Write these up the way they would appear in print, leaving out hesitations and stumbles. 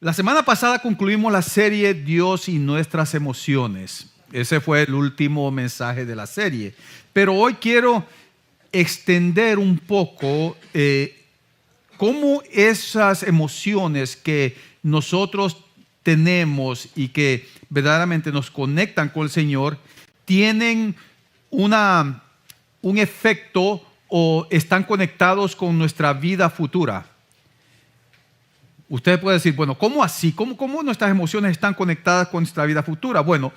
La semana pasada concluimos la serie Dios y nuestras emociones. Ese fue el último mensaje de la serie. Pero hoy quiero extender un poco cómo esas emociones que nosotros tenemos y que verdaderamente nos conectan con el Señor tienen un efecto o están conectados con nuestra vida futura. Usted puede decir, bueno, ¿cómo así? ¿Cómo nuestras emociones están conectadas con nuestra vida futura? Bueno,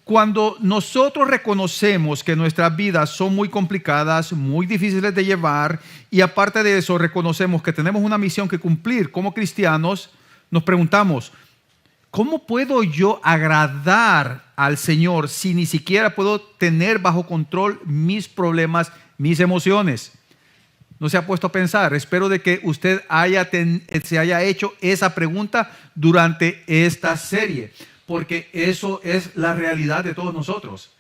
cuando nosotros reconocemos que nuestras vidas son muy complicadas, muy difíciles de llevar, y aparte de eso reconocemos que tenemos una misión que cumplir como cristianos, nos preguntamos, ¿cómo puedo yo agradar al Señor si ni siquiera puedo tener bajo control mis problemas, mis emociones? ¿No se ha puesto a pensar? Espero de que usted se haya hecho esa pregunta durante esta serie, porque eso es la realidad de todos nosotros.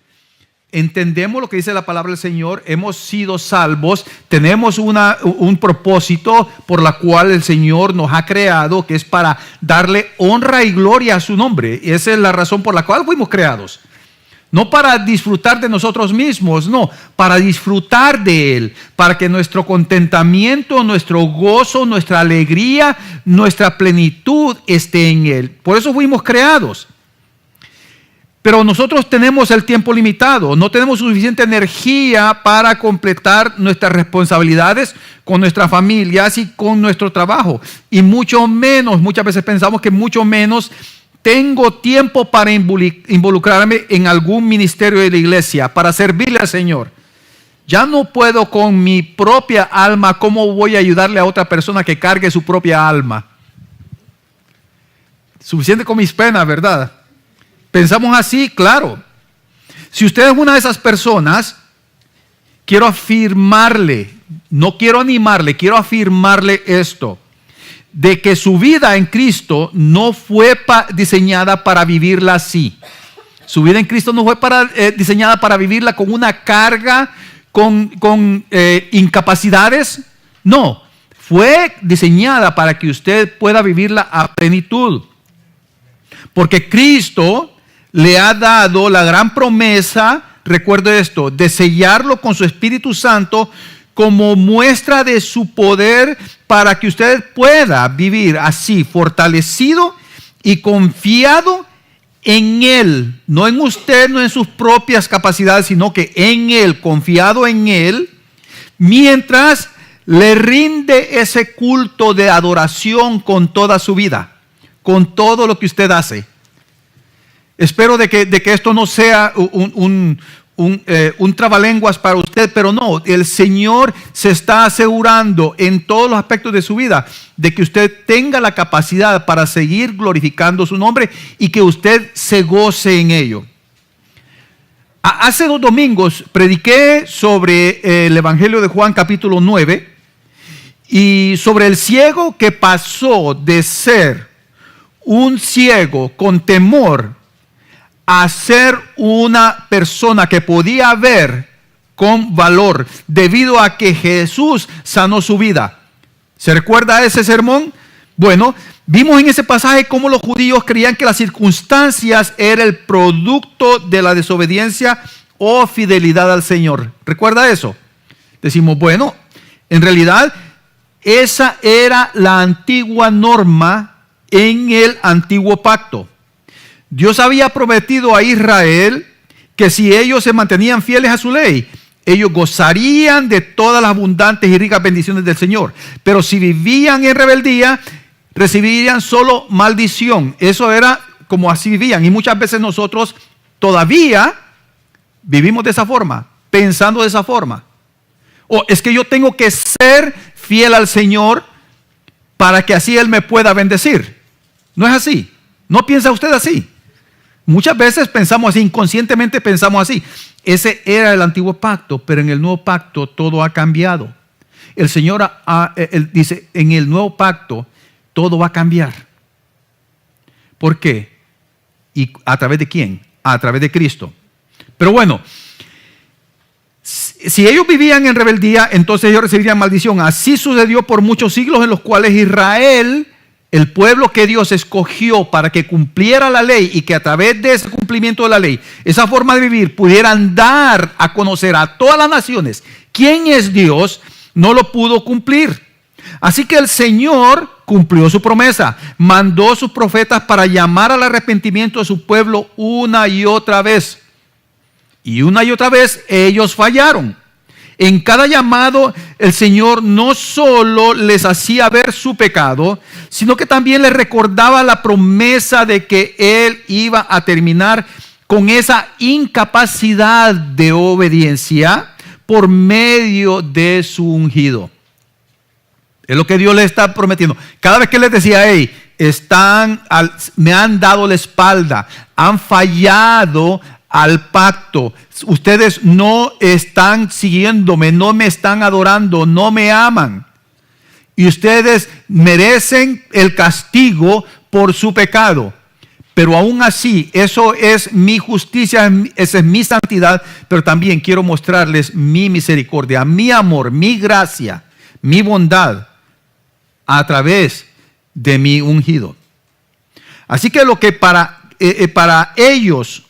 Entendemos lo que dice la palabra del Señor, hemos sido salvos, tenemos un propósito por la cual el Señor nos ha creado, que es para darle honra y gloria a su nombre. Esa es la razón por la cual fuimos creados. No para disfrutar de nosotros mismos, no, para disfrutar de Él, para que nuestro contentamiento, nuestro gozo, nuestra alegría, nuestra plenitud esté en Él. Por eso fuimos creados. Pero nosotros tenemos el tiempo limitado, no tenemos suficiente energía para completar nuestras responsabilidades con nuestras familias y con nuestro trabajo. Y mucho menos, muchas veces pensamos que mucho menos tengo tiempo para involucrarme en algún ministerio de la iglesia, para servirle al Señor. Ya no puedo con mi propia alma, ¿cómo voy a ayudarle a otra persona que cargue su propia alma? Suficiente con mis penas, ¿verdad? Pensamos así, claro. Si usted es una de esas personas, quiero afirmarle, no quiero animarle, quiero afirmarle esto, de que su vida en Cristo no fue diseñada para vivirla así. Su vida en Cristo no fue diseñada para vivirla con una carga, con incapacidades. No, fue diseñada para que usted pueda vivirla a plenitud. Porque Cristo le ha dado la gran promesa, recuerde esto, de sellarlo con su Espíritu Santo como muestra de su poder para que usted pueda vivir así, fortalecido y confiado en Él. No en usted, no en sus propias capacidades, sino que en Él, confiado en Él, mientras le rinde ese culto de adoración con toda su vida, con todo lo que usted hace. Espero de que esto no sea un trabalenguas para usted, pero no, el Señor se está asegurando en todos los aspectos de su vida de que usted tenga la capacidad para seguir glorificando su nombre y que usted se goce en ello. Hace 2 domingos prediqué sobre el Evangelio de Juan capítulo 9 y sobre el ciego que pasó de ser un ciego con temor a ser una persona que podía ver con valor debido a que Jesús sanó su vida. ¿Se recuerda ese sermón? Bueno, vimos en ese pasaje cómo los judíos creían que las circunstancias era el producto de la desobediencia o fidelidad al Señor. ¿Recuerda eso? Decimos, bueno, en realidad esa era la antigua norma en el antiguo pacto. Dios había prometido a Israel que si ellos se mantenían fieles a su ley, ellos gozarían de todas las abundantes y ricas bendiciones del Señor. Pero si vivían en rebeldía, recibirían solo maldición. Eso era como así vivían. Y muchas veces nosotros todavía vivimos de esa forma, pensando de esa forma. O es que yo tengo que ser fiel al Señor para que así Él me pueda bendecir. No es así. ¿No piensa usted así? Muchas veces pensamos así, inconscientemente pensamos así. Ese era el antiguo pacto, pero en el nuevo pacto todo ha cambiado. El Señor él dice, en el nuevo pacto todo va a cambiar. ¿Por qué? ¿Y a través de quién? A través de Cristo. Pero bueno, si ellos vivían en rebeldía, entonces ellos recibirían maldición. Así sucedió por muchos siglos en los cuales Israel el pueblo que Dios escogió para que cumpliera la ley y que a través de ese cumplimiento de la ley, esa forma de vivir, pudieran dar a conocer a todas las naciones quién es Dios, no lo pudo cumplir. Así que el Señor cumplió su promesa, mandó a sus profetas para llamar al arrepentimiento de su pueblo una y otra vez. Y una y otra vez ellos fallaron. En cada llamado el Señor no solo les hacía ver su pecado, sino que también les recordaba la promesa de que Él iba a terminar con esa incapacidad de obediencia por medio de su ungido. Es lo que Dios les está prometiendo. Cada vez que les decía, hey, me han dado la espalda, han fallado al pacto, ustedes no están siguiéndome, no me están adorando, no me aman. Y ustedes merecen el castigo por su pecado. Pero aún así, eso es mi justicia, esa es mi santidad, pero también quiero mostrarles mi misericordia, mi amor, mi gracia, mi bondad a través de mi ungido. Así que lo que para ellos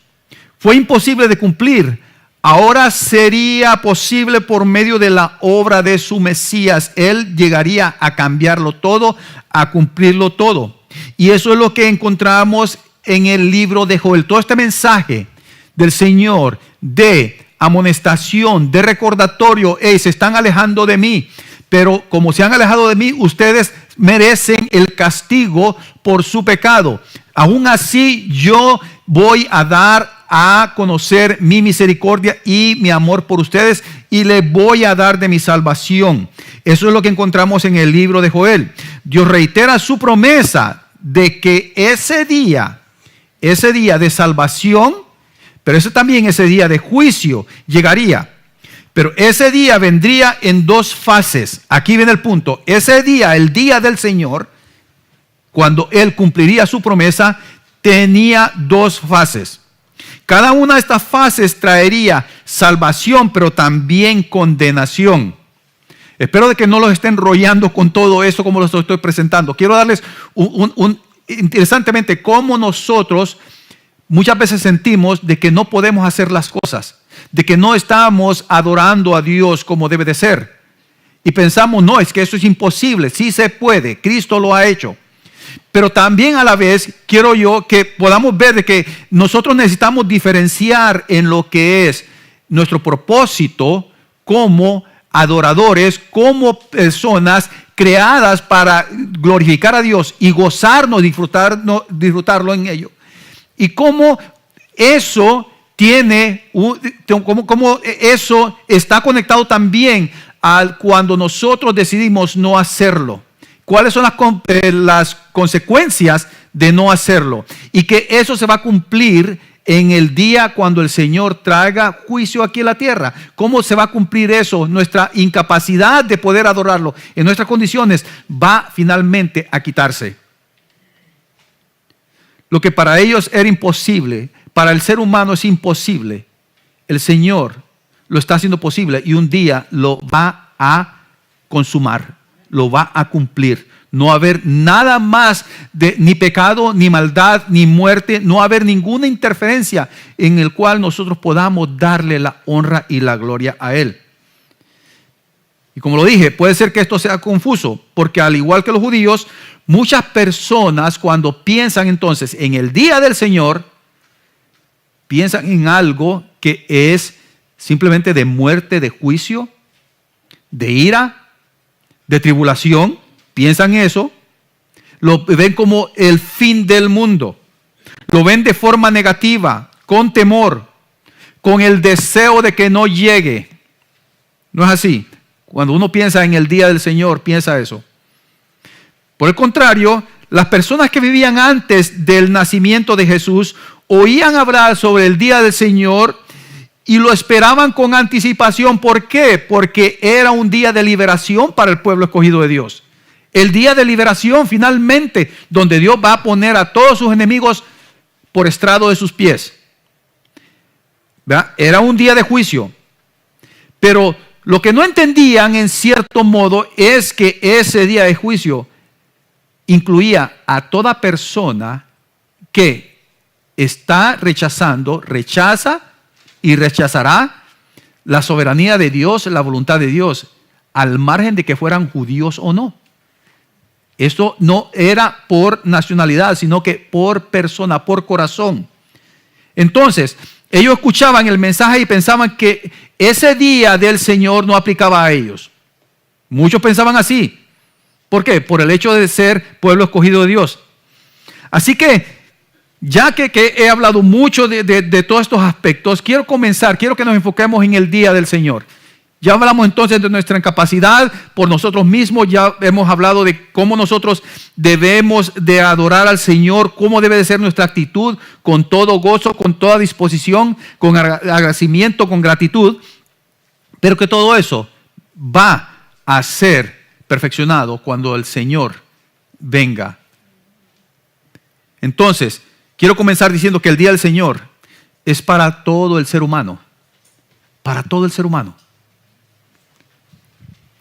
fue imposible de cumplir, ahora sería posible por medio de la obra de su Mesías. Él llegaría a cambiarlo todo, a cumplirlo todo. Y eso es lo que encontramos en el libro de Joel. Todo este mensaje del Señor de amonestación, de recordatorio, se están alejando de mí. Pero como se han alejado de mí, ustedes merecen el castigo por su pecado. Aún así, yo voy a dar a conocer mi misericordia y mi amor por ustedes y les voy a dar de mi salvación. Eso es lo que encontramos en el libro de Joel. Dios reitera su promesa de que ese día de salvación, pero ese día de juicio llegaría. Pero ese día vendría en dos fases. Aquí viene el punto. Ese día, el día del Señor, cuando Él cumpliría su promesa, tenía dos fases. Cada una de estas fases traería salvación, pero también condenación. Espero de que no los esté enrollando con todo eso como los estoy presentando. Quiero darles interesantemente cómo nosotros muchas veces sentimos de que no podemos hacer las cosas, de que no estamos adorando a Dios como debe de ser. Y pensamos, no, es que eso es imposible. Sí se puede, Cristo lo ha hecho. Pero también a la vez quiero yo que podamos ver de que nosotros necesitamos diferenciar en lo que es nuestro propósito como adoradores, como personas creadas para glorificar a Dios y gozarnos, disfrutarlo en ello. Y cómo eso cómo eso está conectado también al cuando nosotros decidimos no hacerlo. ¿Cuáles son las consecuencias de no hacerlo? Y que eso se va a cumplir en el día cuando el Señor traiga juicio aquí en la tierra. ¿Cómo se va a cumplir eso? Nuestra incapacidad de poder adorarlo en nuestras condiciones va finalmente a quitarse. Lo que para ellos era imposible, para el ser humano es imposible. El Señor lo está haciendo posible y un día lo va a consumar. Lo va a cumplir. No va a haber nada más de ni pecado, ni maldad, ni muerte. No va a haber ninguna interferencia en el cual nosotros podamos darle la honra y la gloria a Él. Y como lo dije, puede ser que esto sea confuso, porque al igual que los judíos, muchas personas cuando piensan entonces en el día del Señor, piensan en algo que es simplemente de muerte, de juicio, de ira, de tribulación, piensan eso, lo ven como el fin del mundo, lo ven de forma negativa, con temor, con el deseo de que no llegue. No es así. Cuando uno piensa en el día del Señor, piensa eso. Por el contrario, las personas que vivían antes del nacimiento de Jesús oían hablar sobre el día del Señor y lo esperaban con anticipación. ¿Por qué? Porque era un día de liberación para el pueblo escogido de Dios. El día de liberación finalmente, donde Dios va a poner a todos sus enemigos por estrado de sus pies. ¿Verdad? Era un día de juicio. Pero lo que no entendían en cierto modo es que ese día de juicio incluía a toda persona que está rechaza y rechazará la soberanía de Dios, la voluntad de Dios, al margen de que fueran judíos o no. Esto no era por nacionalidad, sino que por persona, por corazón. Entonces, ellos escuchaban el mensaje y pensaban que ese día del Señor no aplicaba a ellos. Muchos pensaban así. ¿Por qué? Por el hecho de ser pueblo escogido de Dios. Así que, ya que he hablado mucho de todos estos aspectos, quiero que nos enfoquemos en el día del Señor. Ya hablamos entonces de nuestra incapacidad por nosotros mismos, ya hemos hablado de cómo nosotros debemos de adorar al Señor, cómo debe de ser nuestra actitud, con todo gozo, con toda disposición, con agradecimiento, con gratitud, pero que todo eso va a ser perfeccionado cuando el Señor venga. Entonces, quiero comenzar diciendo que el día del Señor es para todo el ser humano, para todo el ser humano.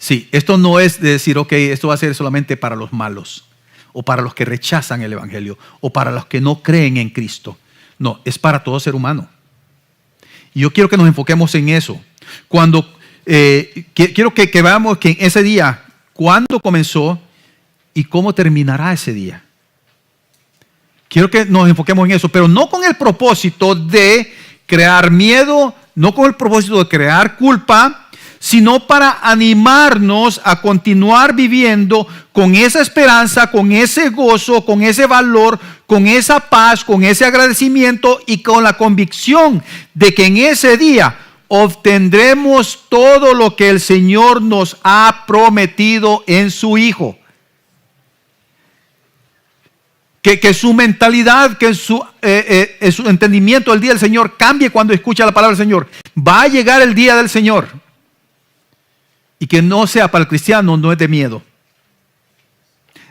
Sí, esto no es de decir, ok, esto va a ser solamente para los malos, o para los que rechazan el Evangelio, o para los que no creen en Cristo. No, es para todo ser humano. Y yo quiero que nos enfoquemos en eso. Quiero que veamos que en ese día, cuándo comenzó y cómo terminará ese día. Quiero que nos enfoquemos en eso, pero no con el propósito de crear miedo, no con el propósito de crear culpa, sino para animarnos a continuar viviendo con esa esperanza, con ese gozo, con ese valor, con esa paz, con ese agradecimiento y con la convicción de que en ese día obtendremos todo lo que el Señor nos ha prometido en su Hijo. Que su mentalidad, que su entendimiento del día del Señor cambie cuando escucha la palabra del Señor. Va a llegar el día del Señor. Y que no sea para el cristiano, no es de miedo.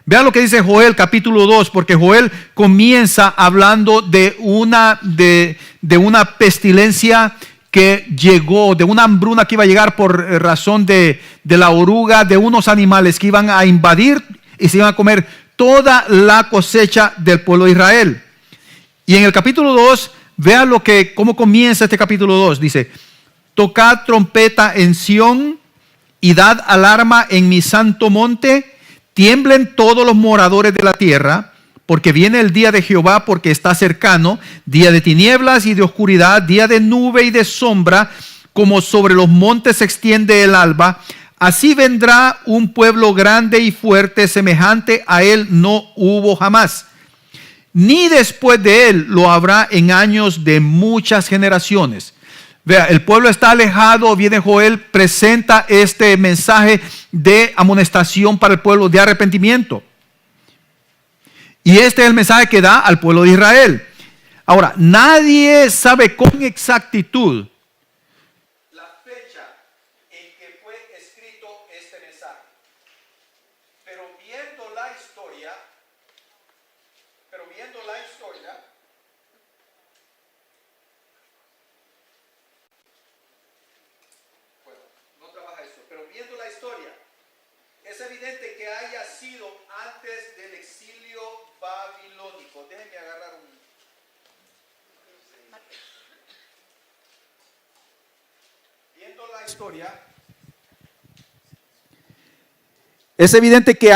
Vean lo que dice Joel capítulo 2, porque Joel comienza hablando de una pestilencia que llegó, de una hambruna que iba a llegar por razón de la oruga, de unos animales que iban a invadir y se iban a comer toda la cosecha del pueblo de Israel. Y en el capítulo 2, vean cómo comienza este capítulo 2. Dice, tocad trompeta en Sión y dad alarma en mi santo monte, tiemblen todos los moradores de la tierra, porque viene el día de Jehová, porque está cercano, día de tinieblas y de oscuridad, día de nube y de sombra, como sobre los montes se extiende el alba. Así vendrá un pueblo grande y fuerte, semejante a él no hubo jamás, ni después de él lo habrá en años de muchas generaciones. Vea, el pueblo está alejado, viene Joel, presenta este mensaje de amonestación para el pueblo, de arrepentimiento. Y este es el mensaje que da al pueblo de Israel. Ahora, nadie sabe con exactitud la fecha en que fue escrito este mensaje. Pero viendo la historia, es evidente que haya sido antes del exilio babilónico. Déjenme agarrar un... Viendo la historia, es evidente que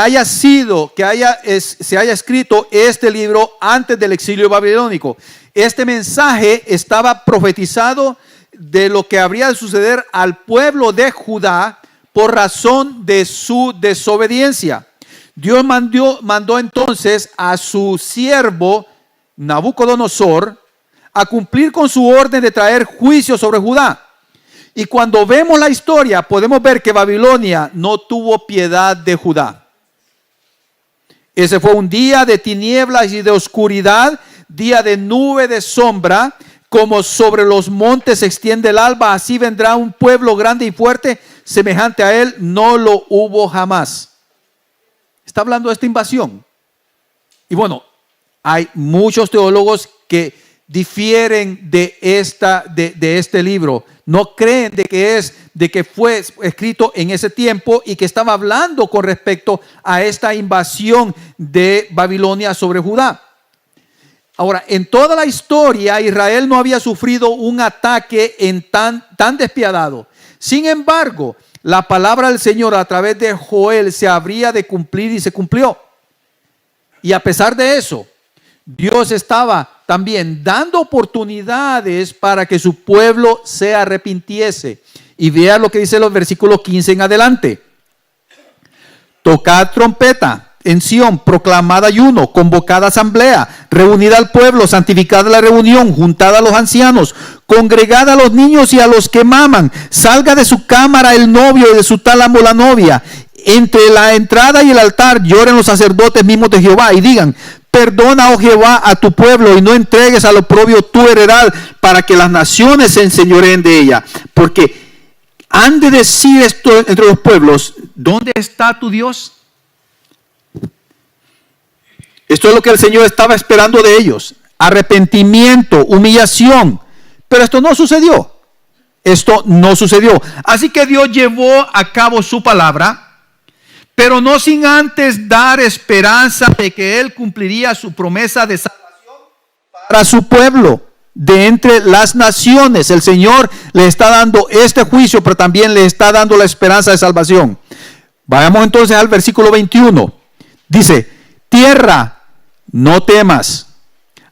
se haya escrito este libro antes del exilio babilónico. Este mensaje estaba profetizado de lo que habría de suceder al pueblo de Judá por razón de su desobediencia. Dios mandó entonces a su siervo Nabucodonosor a cumplir con su orden de traer juicio sobre Judá. Y cuando vemos la historia, podemos ver que Babilonia no tuvo piedad de Judá. Ese fue un día de tinieblas y de oscuridad, día de nube de sombra, como sobre los montes se extiende el alba, así vendrá un pueblo grande y fuerte, semejante a él no lo hubo jamás. Está hablando de esta invasión. Y bueno, hay muchos teólogos que difieren de este libro. No creen de que es de que fue escrito en ese tiempo y que estaba hablando con respecto a esta invasión de Babilonia sobre Judá. Ahora, en toda la historia, Israel no había sufrido un ataque tan despiadado. Sin embargo, la palabra del Señor a través de Joel se habría de cumplir y se cumplió. Y a pesar de eso, Dios estaba también dando oportunidades para que su pueblo se arrepintiese. Y vea lo que dice los versículos 15 en adelante. Tocad trompeta en Sión, proclamad ayuno, convocad asamblea, reunid al pueblo, santificad la reunión, juntad a los ancianos, congregad a los niños y a los que maman, salga de su cámara el novio y de su tálamo la novia. Entre la entrada y el altar lloren los sacerdotes mismos de Jehová y digan: perdona, oh Jehová, a tu pueblo y no entregues a lo propio tu heredad, para que las naciones se enseñoreen de ella. Porque han de decir esto entre los pueblos: ¿dónde está tu Dios? Esto es lo que el Señor estaba esperando de ellos: arrepentimiento, humillación. Pero esto no sucedió. Esto no sucedió. Así que Dios llevó a cabo su palabra, pero no sin antes dar esperanza de que Él cumpliría su promesa de salvación para su pueblo de entre las naciones. El Señor le está dando este juicio, pero también le está dando la esperanza de salvación. Vayamos entonces al versículo 21. Dice: tierra, no temas,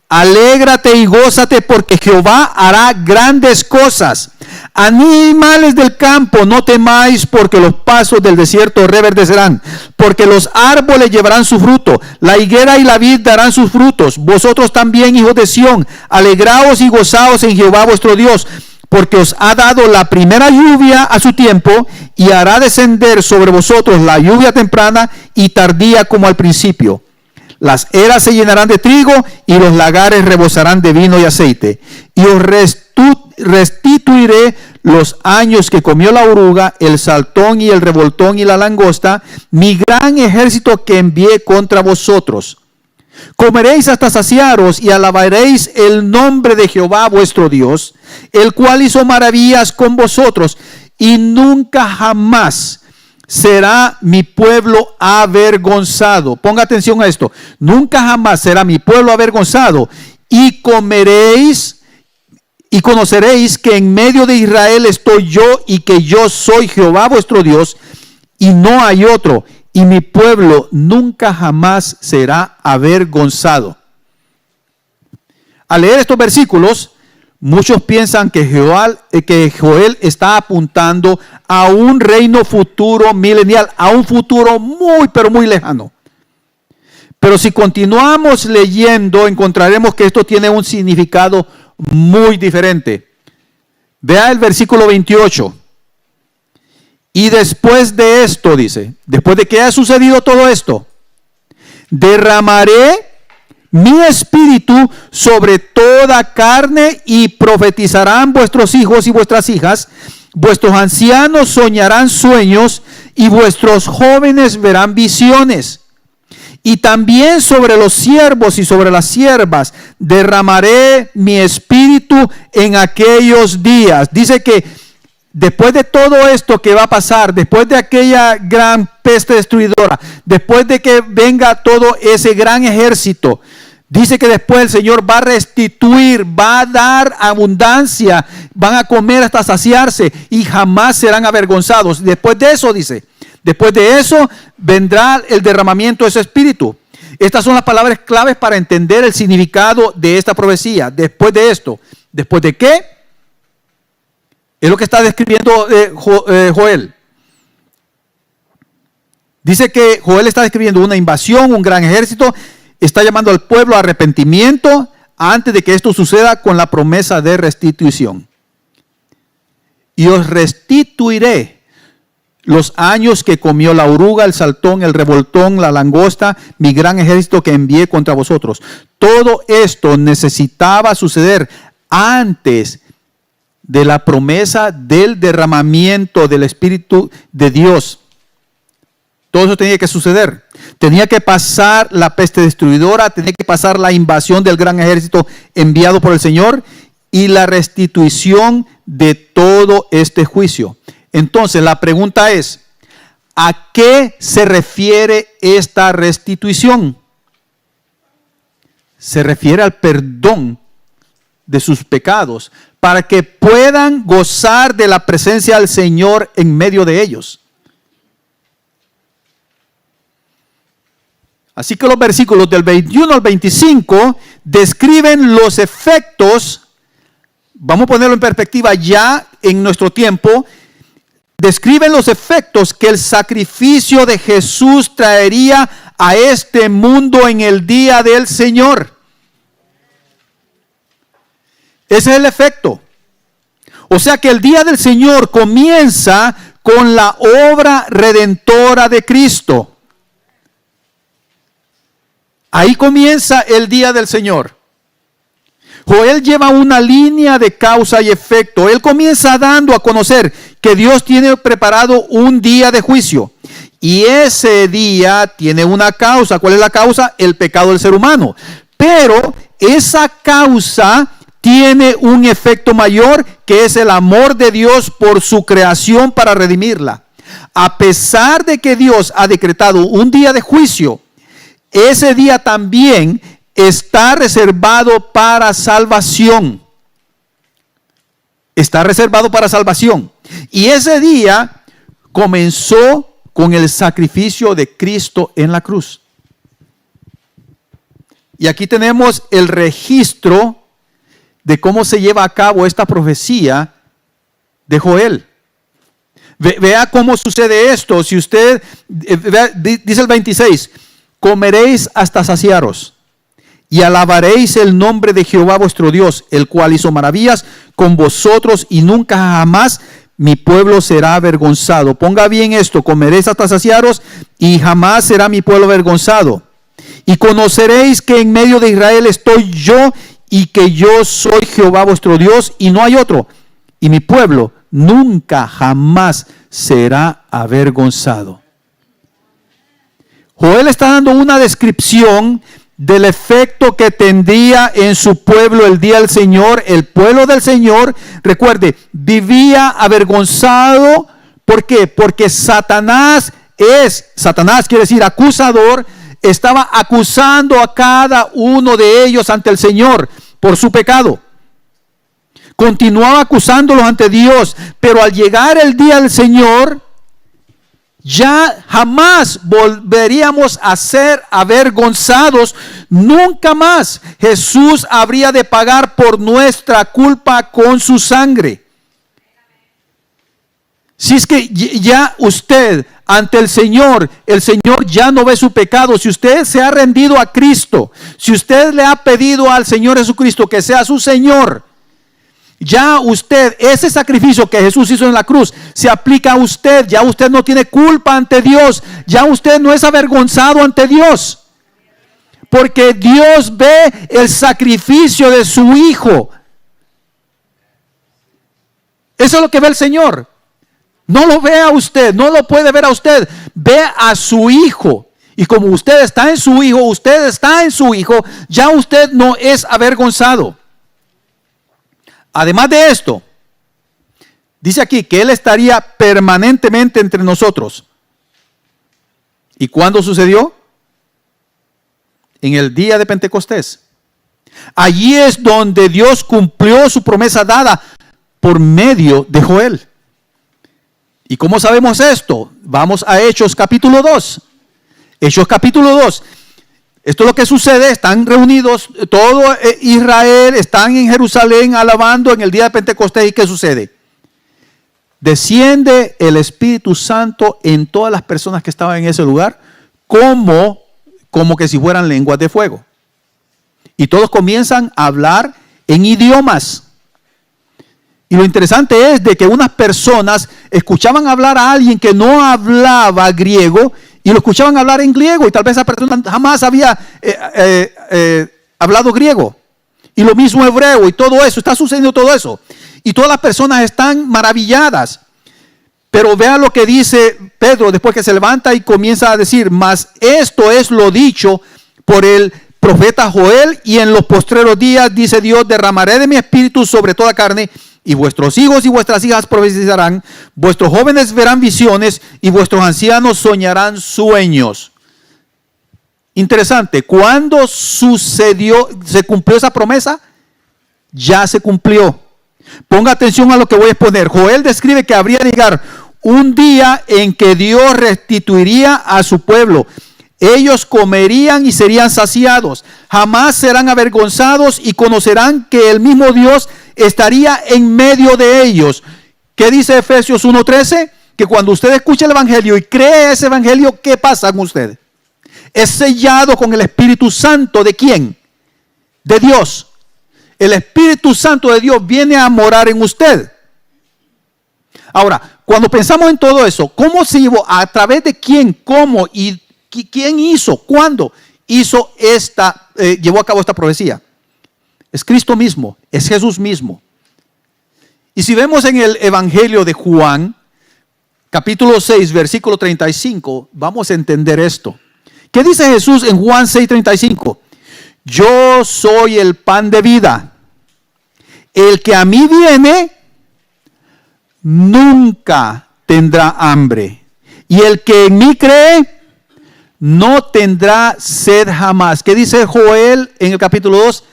alégrate y gózate, porque Jehová hará grandes cosas. Animales del campo, no temáis, porque los pasos del desierto reverdecerán, porque los árboles llevarán su fruto, la higuera y la vid darán sus frutos. Vosotros también, hijos de Sión, alegraos y gozaos en Jehová vuestro Dios, porque os ha dado la primera lluvia a su tiempo, y hará descender sobre vosotros la lluvia temprana y tardía como al principio. Las eras se llenarán de trigo y los lagares rebosarán de vino y aceite. Y os restituiré los años que comió la oruga, el saltón y el revoltón y la langosta, mi gran ejército que envié contra vosotros. Comeréis hasta saciaros y alabaréis el nombre de Jehová vuestro Dios, el cual hizo maravillas con vosotros, y nunca jamás será mi pueblo avergonzado. Ponga atención a esto. Nunca jamás será mi pueblo avergonzado. Y comeréis y conoceréis que en medio de Israel estoy yo, y que yo soy Jehová vuestro Dios, y no hay otro. Y mi pueblo nunca jamás será avergonzado. Al leer estos versículos, muchos piensan que Joel está apuntando a un reino futuro milenial, a un futuro muy, pero muy lejano. Pero si continuamos leyendo, encontraremos que esto tiene un significado muy diferente. Vea el versículo 28. Y después de esto, dice, después de que haya sucedido todo esto, derramaré mi espíritu sobre toda carne, y profetizarán vuestros hijos y vuestras hijas, vuestros ancianos soñarán sueños, y vuestros jóvenes verán visiones. Y también sobre los siervos y sobre las siervas derramaré mi espíritu en aquellos días. Dice que después de todo esto que va a pasar, después de aquella gran peste destruidora, después de que venga todo ese gran ejército, dice que después el Señor va a restituir, va a dar abundancia, van a comer hasta saciarse y jamás serán avergonzados. Después de eso, dice, después de eso vendrá el derramamiento de ese espíritu. Estas son las palabras claves para entender el significado de esta profecía. Después de esto, ¿después de qué? Es lo que está describiendo Joel. Dice que Joel está describiendo una invasión, un gran ejército. Está llamando al pueblo a arrepentimiento antes de que esto suceda, con la promesa de restitución. Y os restituiré los años que comió la oruga, el saltón, el revoltón, la langosta, mi gran ejército que envié contra vosotros. Todo esto necesitaba suceder antes de la promesa del derramamiento del Espíritu de Dios. Todo eso tenía que suceder. Tenía que pasar la peste destruidora, tenía que pasar la invasión del gran ejército enviado por el Señor y la restitución de todo este juicio. Entonces la pregunta es, ¿a qué se refiere esta restitución? Se refiere al perdón de sus pecados para que puedan gozar de la presencia del Señor en medio de ellos. Así que los versículos del 21 al 25 describen los efectos, vamos a ponerlo en perspectiva ya en nuestro tiempo, describen los efectos que el sacrificio de Jesús traería a este mundo en el día del Señor. Ese es el efecto. O sea que el día del Señor comienza con la obra redentora de Cristo. Ahí comienza el día del Señor. Joel lleva una línea de causa y efecto. Él comienza dando a conocer que Dios tiene preparado un día de juicio. Y ese día tiene una causa. ¿Cuál es la causa? El pecado del ser humano. Pero esa causa tiene un efecto mayor, que es el amor de Dios por su creación para redimirla. A pesar de que Dios ha decretado un día de juicio, ese día también está reservado para salvación. Está reservado para salvación. Y ese día comenzó con el sacrificio de Cristo en la cruz. Y aquí tenemos el registro de cómo se lleva a cabo esta profecía de Joel. Vea cómo sucede esto. Si usted, dice el 26, comeréis hasta saciaros y alabaréis el nombre de Jehová vuestro Dios, el cual hizo maravillas con vosotros, y nunca jamás mi pueblo será avergonzado. Ponga bien esto: comeréis hasta saciaros y jamás será mi pueblo avergonzado. Y conoceréis que en medio de Israel estoy yo, y que yo soy Jehová vuestro Dios, y no hay otro. Y mi pueblo nunca jamás será avergonzado. Joel está dando una descripción del efecto que tendría en su pueblo el día del Señor. El pueblo del Señor, recuerde, vivía avergonzado. ¿Por qué? Porque Satanás quiere decir acusador, estaba acusando a cada uno de ellos ante el Señor por su pecado. Continuaba acusándolos ante Dios, pero al llegar el día del Señor, ya jamás volveríamos a ser avergonzados. Nunca más Jesús habría de pagar por nuestra culpa con su sangre. Si es que ya usted ante el Señor ya no ve su pecado. Si usted se ha rendido a Cristo, si usted le ha pedido al Señor Jesucristo que sea su Señor, ya usted, ese sacrificio que Jesús hizo en la cruz, se aplica a usted. Ya usted no tiene culpa ante Dios. Ya usted no es avergonzado ante Dios. Porque Dios ve el sacrificio de su Hijo. Eso es lo que ve el Señor. No lo ve a usted, no lo puede ver a usted. Ve a su Hijo. Y como usted está en su Hijo, ya usted no es avergonzado. Además de esto, dice aquí que Él estaría permanentemente entre nosotros. ¿Y cuándo sucedió? En el día de Pentecostés. Allí es donde Dios cumplió su promesa dada por medio de Joel. ¿Y cómo sabemos esto? Vamos a Hechos capítulo 2. Hechos capítulo 2. Esto es lo que sucede. Están reunidos todo Israel, están en Jerusalén alabando en el día de Pentecostés. ¿Y qué sucede? Desciende el Espíritu Santo en todas las personas que estaban en ese lugar, como que si fueran lenguas de fuego. Y todos comienzan a hablar en idiomas. Y lo interesante es de que unas personas escuchaban hablar a alguien que no hablaba griego, y lo escuchaban hablar en griego, y tal vez esa persona jamás había hablado griego. Y lo mismo hebreo, y todo eso, está sucediendo todo eso. Y todas las personas están maravilladas. Pero vean lo que dice Pedro después que se levanta y comienza a decir: mas esto es lo dicho por el profeta Joel, y en los postreros días, dice Dios, derramaré de mi espíritu sobre toda carne, y vuestros hijos y vuestras hijas profetizarán, vuestros jóvenes verán visiones y vuestros ancianos soñarán sueños. Interesante, ¿cuándo se cumplió esa promesa? Ya se cumplió. Ponga atención a lo que voy a exponer. Joel describe que habría de llegar un día en que Dios restituiría a su pueblo. Ellos comerían y serían saciados. Jamás serán avergonzados y conocerán que el mismo Dios estaría en medio de ellos. ¿Qué dice Efesios 1:13? Que cuando usted escucha el evangelio y cree ese evangelio, ¿qué pasa con usted? Es sellado con el Espíritu Santo. ¿De quién? De Dios. El Espíritu Santo de Dios viene a morar en usted. Ahora, cuando pensamos en todo eso, ¿cómo se llevó? ¿A través de quién? ¿Cómo? ¿Y quién hizo? ¿Cuándo llevó a cabo esta profecía? Es Cristo mismo, es Jesús mismo. Y si vemos en el Evangelio de Juan, capítulo 6, versículo 35, vamos a entender esto. ¿Qué dice Jesús en Juan 6:35? Yo soy el pan de vida. El que a mí viene nunca tendrá hambre. Y el que en mí cree no tendrá sed jamás. ¿Qué dice Joel en el capítulo 2?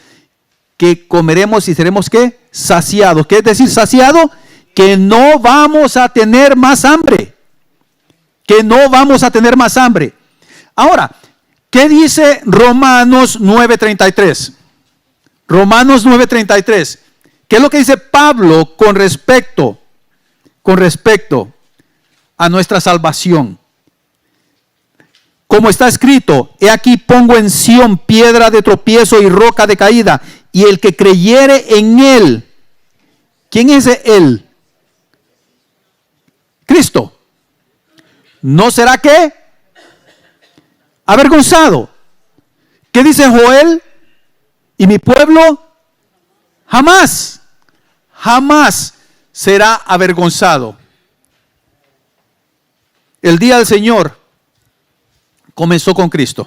Que comeremos y seremos ¿qué? Saciados. ¿Qué es decir saciado? Que no vamos a tener más hambre. Que no vamos a tener más hambre. Ahora, ¿qué dice Romanos 9:33? Romanos 9:33. ¿Qué es lo que dice Pablo con respecto a nuestra salvación? Como está escrito, he aquí pongo en Sión piedra de tropiezo y roca de caída, y el que creyere en él. ¿Quién es él? Cristo. ¿No será qué? Avergonzado. ¿Qué dice Joel? Y mi pueblo jamás será avergonzado. El día del Señor comenzó con Cristo,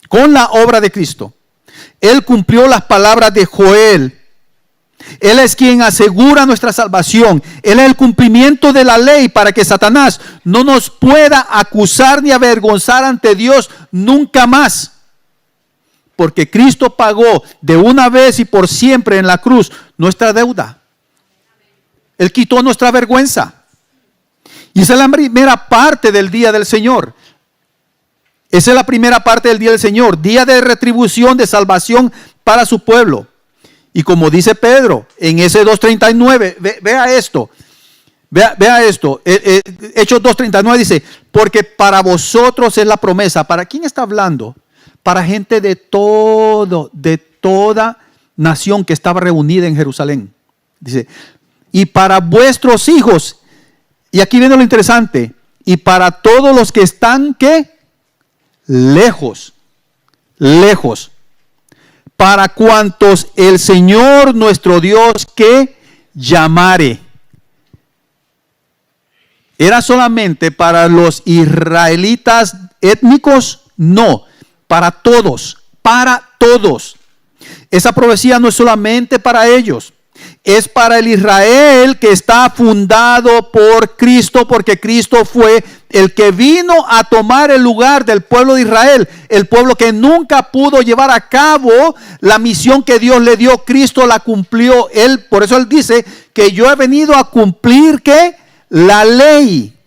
con la obra de Cristo. Él cumplió las palabras de Joel. Él es quien asegura nuestra salvación. Él es el cumplimiento de la ley para que Satanás no nos pueda acusar ni avergonzar ante Dios nunca más. Porque Cristo pagó de una vez y por siempre en la cruz nuestra deuda. Él quitó nuestra vergüenza. Y esa es la primera parte del día del Señor. Esa es la primera parte del día del Señor. Día de retribución, de salvación para su pueblo. Y como dice Pedro en ese 2:39, vea esto. Vea esto. Hechos 2:39 dice, porque para vosotros es la promesa. ¿Para quién está hablando? Para gente de toda nación que estaba reunida en Jerusalén. Dice, y para vuestros hijos. Y aquí viene lo interesante. Y para todos los que están, ¿qué? Lejos. Para cuantos el Señor nuestro Dios que llamare. ¿Era solamente para los israelitas étnicos? No, para todos. Esa profecía no es solamente para ellos. Es para el Israel que está fundado por Cristo, porque Cristo fue el que vino a tomar el lugar del pueblo de Israel, el pueblo que nunca pudo llevar a cabo la misión que Dios le dio. Cristo la cumplió. Por eso él dice que yo he venido a cumplir ¿qué? La ley.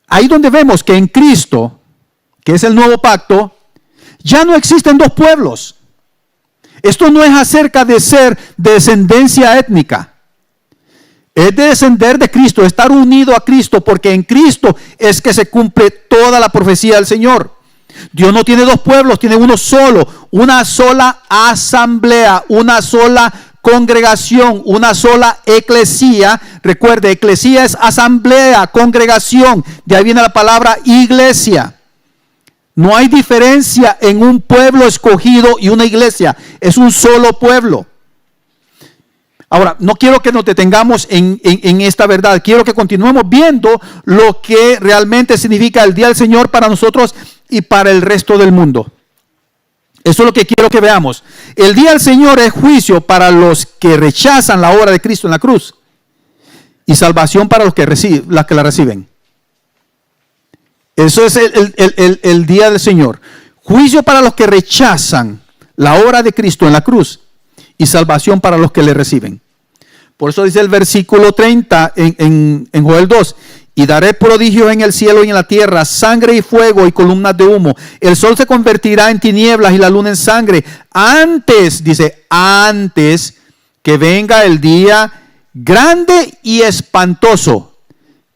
Ahí donde vemos que en Cristo, que es el nuevo pacto, ya no existen dos pueblos. Esto no es acerca de ser de descendencia étnica. Es de descender de Cristo, de estar unido a Cristo, porque en Cristo es que se cumple toda la profecía del Señor. Dios no tiene dos pueblos, tiene uno solo, una sola asamblea, una sola congregación, una sola eclesía. Recuerde, eclesía es asamblea, congregación. De ahí viene la palabra iglesia. No hay diferencia en un pueblo escogido y una iglesia. Es un solo pueblo. Ahora, no quiero que nos detengamos en esta verdad. Quiero que continuemos viendo lo que realmente significa el día del Señor para nosotros y para el resto del mundo. Eso es lo que quiero que veamos. El día del Señor es juicio para los que rechazan la obra de Cristo en la cruz y salvación para los que la reciben. Eso es el día del Señor. Juicio para los que rechazan la obra de Cristo en la cruz y salvación para los que le reciben. Por eso dice el versículo 30 en Joel 2. Y daré prodigios en el cielo y en la tierra, sangre y fuego y columnas de humo. El sol se convertirá en tinieblas y la luna en sangre. Antes, dice, antes que venga el día grande y espantoso.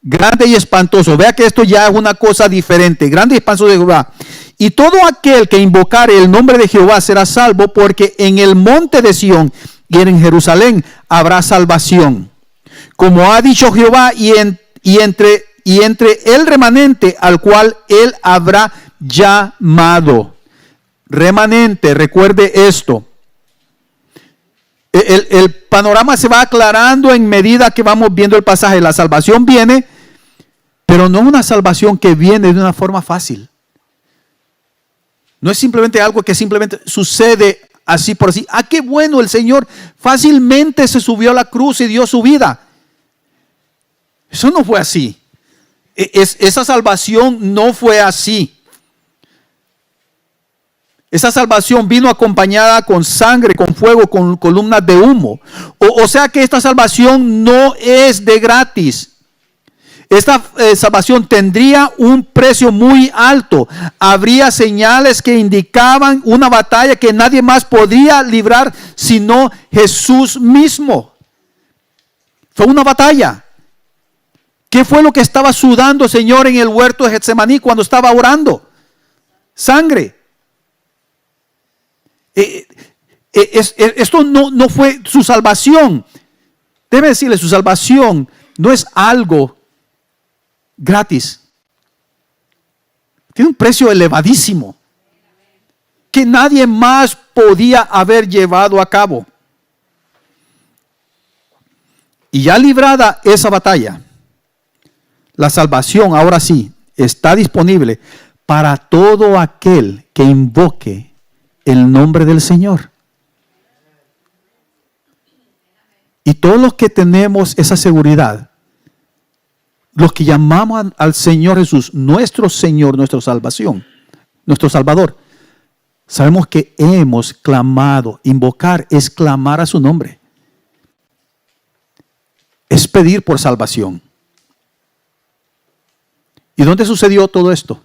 Grande y espantoso. Vea que esto ya es una cosa diferente. Grande y espantoso de Jehová. Y todo aquel que invocare el nombre de Jehová será salvo, porque en el monte de Sión y en Jerusalén habrá salvación. Como ha dicho Jehová, y entre el remanente al cual él habrá llamado. Remanente, recuerde esto. El panorama se va aclarando en medida que vamos viendo el pasaje. La salvación viene, pero no es una salvación que viene de una forma fácil. No es simplemente algo que simplemente sucede así por así. Ah, qué bueno, el Señor fácilmente se subió a la cruz y dio su vida. Eso no fue así. Esa salvación no fue así. Esa salvación vino acompañada con sangre, con fuego, con columnas de humo. O sea que esta salvación no es de gratis. Esta salvación tendría un precio muy alto. Habría señales que indicaban una batalla que nadie más podía librar sino Jesús mismo. Fue una batalla. ¿Qué fue lo que estaba sudando el Señor en el huerto de Getsemaní cuando estaba orando? Sangre. Esto no fue su salvación. Debe decirle, su salvación no es algo gratis. Tiene un precio elevadísimo que nadie más podía haber llevado a cabo. Y ya librada esa batalla, la salvación ahora sí está disponible para todo aquel que invoque el nombre del Señor. Y todos los que tenemos esa seguridad, los que llamamos al Señor Jesús, nuestro Señor, nuestra salvación, nuestro Salvador, sabemos que hemos clamado. Invocar es clamar a su nombre. Es pedir por salvación. ¿Y dónde sucedió todo esto?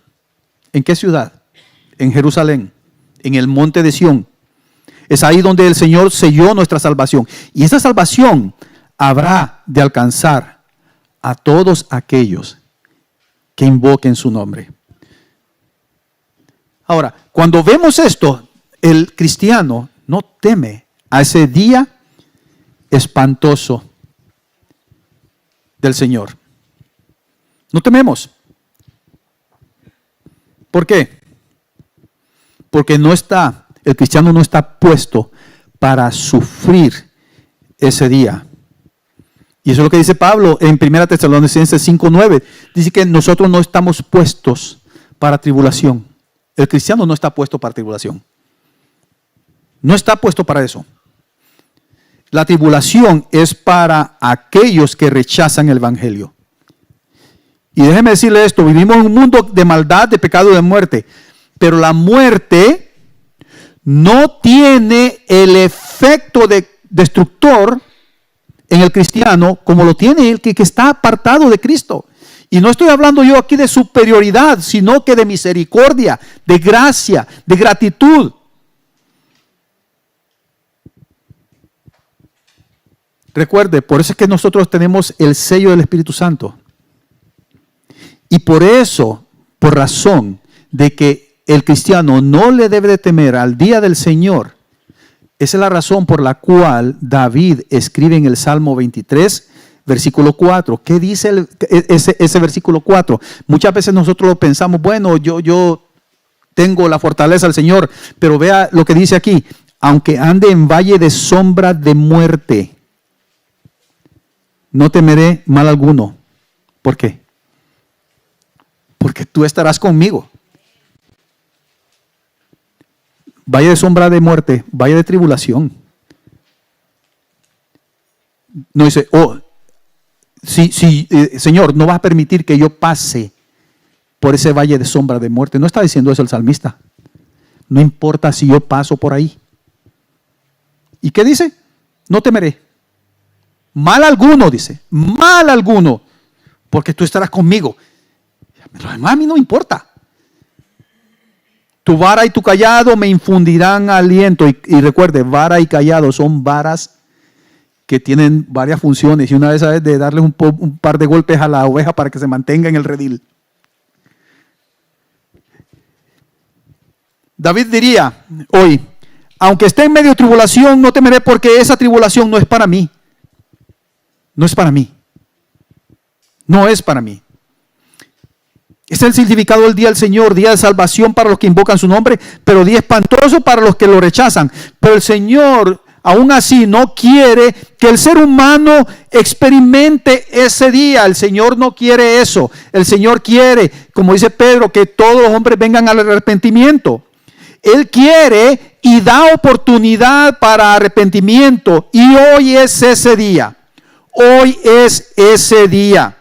¿En qué ciudad? En Jerusalén, en el monte de Sión. Es ahí donde el Señor selló nuestra salvación. Y esa salvación habrá de alcanzar a todos aquellos que invoquen su nombre. Ahora, cuando vemos esto, el cristiano no teme a ese día espantoso del Señor. No tememos. ¿Por qué? Porque el cristiano no está puesto para sufrir ese día. Y eso es lo que dice Pablo en 1 Tesalonicenses 5:9. Dice que nosotros no estamos puestos para tribulación. El cristiano no está puesto para tribulación. No está puesto para eso. La tribulación es para aquellos que rechazan el evangelio. Y déjeme decirle esto, vivimos en un mundo de maldad, de pecado y de muerte. Pero la muerte no tiene el efecto destructor en el cristiano como lo tiene el que está apartado de Cristo. Y no estoy hablando yo aquí de superioridad, sino que de misericordia, de gracia, de gratitud. Recuerde, por eso es que nosotros tenemos el sello del Espíritu Santo. Y por eso, por razón de que el cristiano no le debe de temer al día del Señor, esa es la razón por la cual David escribe en el Salmo 23, versículo 4. ¿Qué dice ese versículo 4? Muchas veces nosotros lo pensamos, bueno, yo tengo la fortaleza del Señor, pero vea lo que dice aquí. Aunque ande en valle de sombra de muerte, no temeré mal alguno. ¿Por qué? Porque tú estarás conmigo. valle de sombra de muerte, valle de tribulación. No dice, Señor, no vas a permitir que yo pase por ese valle de sombra de muerte. No está diciendo eso el salmista. No importa si yo paso por ahí. ¿Y qué dice? No temeré. Mal alguno, dice. Mal alguno. Porque tú estarás conmigo. Lo demás a mí no me importa. Tu vara y tu cayado me infundirán aliento. Y recuerde, vara y cayado son varas que tienen varias funciones. Y una de esas es de darle un par de golpes a la oveja para que se mantenga en el redil. David diría hoy, aunque esté en medio de tribulación, no temeré porque esa tribulación no es para mí. No es para mí. No es para mí. Es el significado del día del Señor, día de salvación para los que invocan su nombre, pero día espantoso para los que lo rechazan. Pero el Señor, aún así, no quiere que el ser humano experimente ese día. El Señor no quiere eso. El Señor quiere, como dice Pedro, que todos los hombres vengan al arrepentimiento. Él quiere y da oportunidad para arrepentimiento. Y hoy es ese día. Hoy es ese día.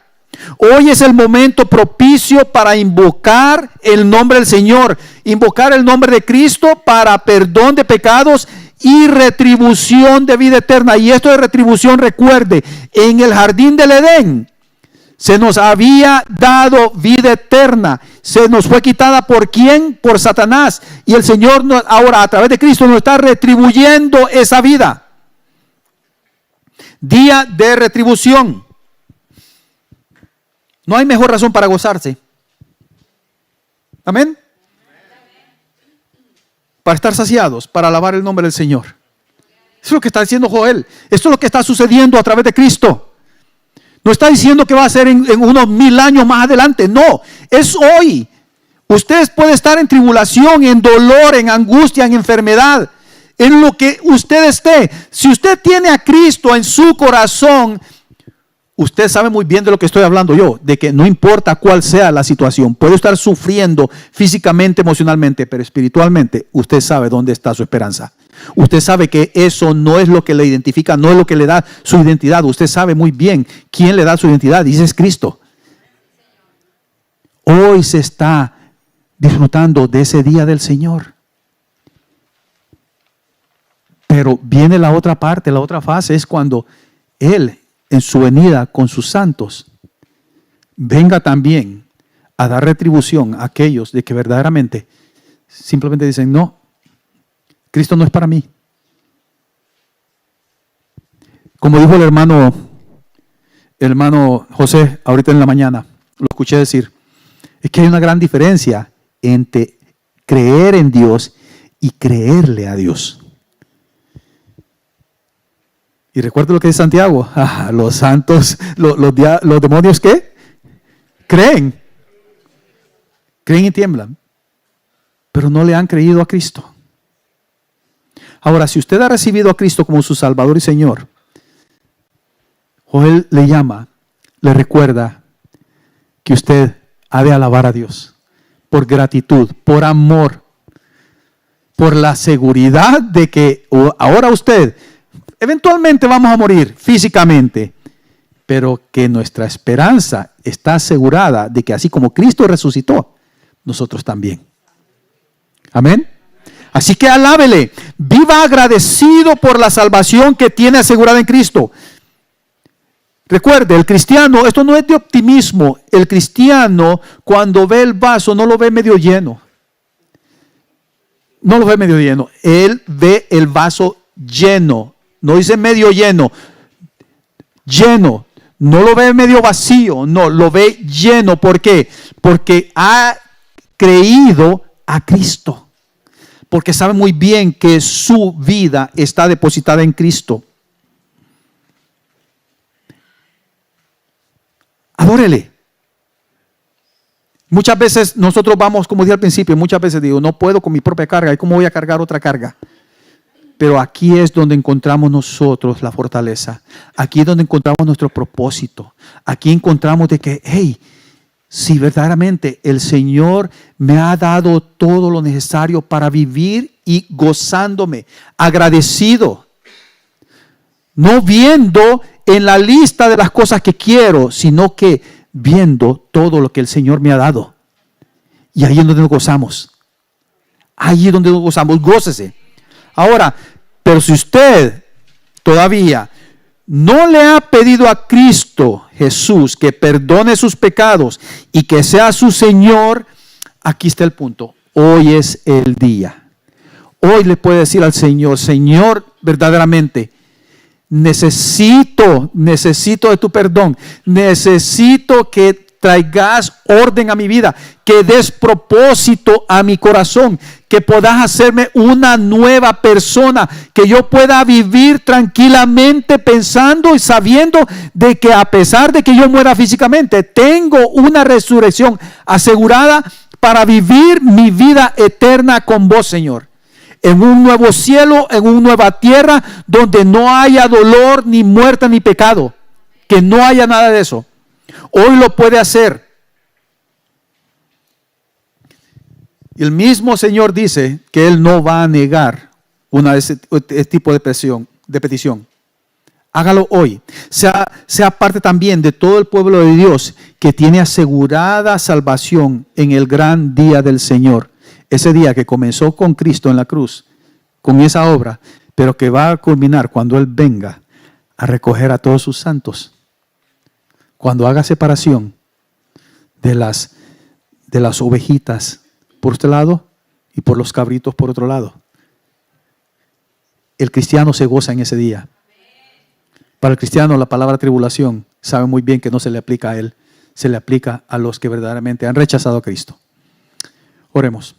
Hoy es el momento propicio para invocar el nombre del Señor. Invocar el nombre de Cristo para perdón de pecados y retribución de vida eterna. Y esto de retribución, recuerde, en el jardín del Edén se nos había dado vida eterna. Se nos fue quitada ¿por quién? Por Satanás. Y el Señor ahora a través de Cristo nos está retribuyendo esa vida. Día de retribución. No hay mejor razón para gozarse. Amén. Para estar saciados, para alabar el nombre del Señor. Eso es lo que está diciendo Joel. Esto es lo que está sucediendo a través de Cristo. No está diciendo que va a ser en unos 1000 años más adelante. No, es hoy. Usted puede estar en tribulación, en dolor, en angustia, en enfermedad, en lo que usted esté. Si usted tiene a Cristo en su corazón, usted sabe muy bien de lo que estoy hablando yo, de que no importa cuál sea la situación, puede estar sufriendo físicamente, emocionalmente, pero espiritualmente, usted sabe dónde está su esperanza. Usted sabe que eso no es lo que le identifica, no es lo que le da su identidad. Usted sabe muy bien quién le da su identidad, y ese es Cristo. Hoy se está disfrutando de ese día del Señor. Pero viene la otra parte, la otra fase, es cuando Él, en su venida con sus santos, venga también a dar retribución a aquellos de que verdaderamente simplemente dicen, no, Cristo no es para mí. Como dijo el hermano José ahorita en la mañana, lo escuché decir, es que hay una gran diferencia entre creer en Dios y creerle a Dios. Y recuerda lo que dice Santiago, los santos, los demonios, ¿qué? Creen y tiemblan, pero no le han creído a Cristo. Ahora, si usted ha recibido a Cristo como su Salvador y Señor, Joel le llama, le recuerda que usted ha de alabar a Dios por gratitud, por amor, por la seguridad de que ahora usted, eventualmente vamos a morir físicamente, pero que nuestra esperanza está asegurada de que así como Cristo resucitó, nosotros también. Amén. Así que alábele, viva agradecido por la salvación que tiene asegurada en Cristo. Recuerde, el cristiano, esto no es de optimismo. El cristiano, cuando ve el vaso, no lo ve medio lleno. No lo ve medio lleno. Él ve el vaso lleno. No dice medio lleno. Lleno. No lo ve medio vacío. No, lo ve lleno. ¿Por qué? Porque ha creído a Cristo. Porque sabe muy bien que su vida está depositada en Cristo. Adórele. Muchas veces nosotros vamos, como dije al principio, muchas veces digo, no puedo con mi propia carga, ¿y cómo voy a cargar otra carga? Pero aquí es donde encontramos nosotros la fortaleza. Aquí es donde encontramos nuestro propósito. Aquí encontramos de que, hey, si verdaderamente el Señor me ha dado todo lo necesario para vivir y gozándome, agradecido, no viendo en la lista de las cosas que quiero, sino que viendo todo lo que el Señor me ha dado. Y ahí es donde nos gozamos. Ahí es donde nos gozamos. Gócese. Ahora, pero si usted todavía no le ha pedido a Cristo Jesús que perdone sus pecados y que sea su Señor, aquí está el punto. Hoy es el día. Hoy le puede decir al Señor: Señor, verdaderamente necesito de tu perdón. Necesito que traigas orden a mi vida, que des propósito a mi corazón, que puedas hacerme una nueva persona, que yo pueda vivir tranquilamente pensando y sabiendo de que a pesar de que yo muera físicamente, tengo una resurrección asegurada para vivir mi vida eterna con vos, Señor. En un nuevo cielo, en una nueva tierra, donde no haya dolor, ni muerte, ni pecado. Que no haya nada de eso. Hoy lo puede hacer. Y el mismo Señor dice que Él no va a negar ese tipo de petición. Hágalo hoy. Sea parte también de todo el pueblo de Dios que tiene asegurada salvación en el gran día del Señor. Ese día que comenzó con Cristo en la cruz, con esa obra, pero que va a culminar cuando Él venga a recoger a todos sus santos. Cuando haga separación de las ovejitas por este lado y por los cabritos por otro lado. El cristiano se goza en ese día. Para el cristiano la palabra tribulación sabe muy bien que no se le aplica a él, se le aplica a los que verdaderamente han rechazado a Cristo. Oremos.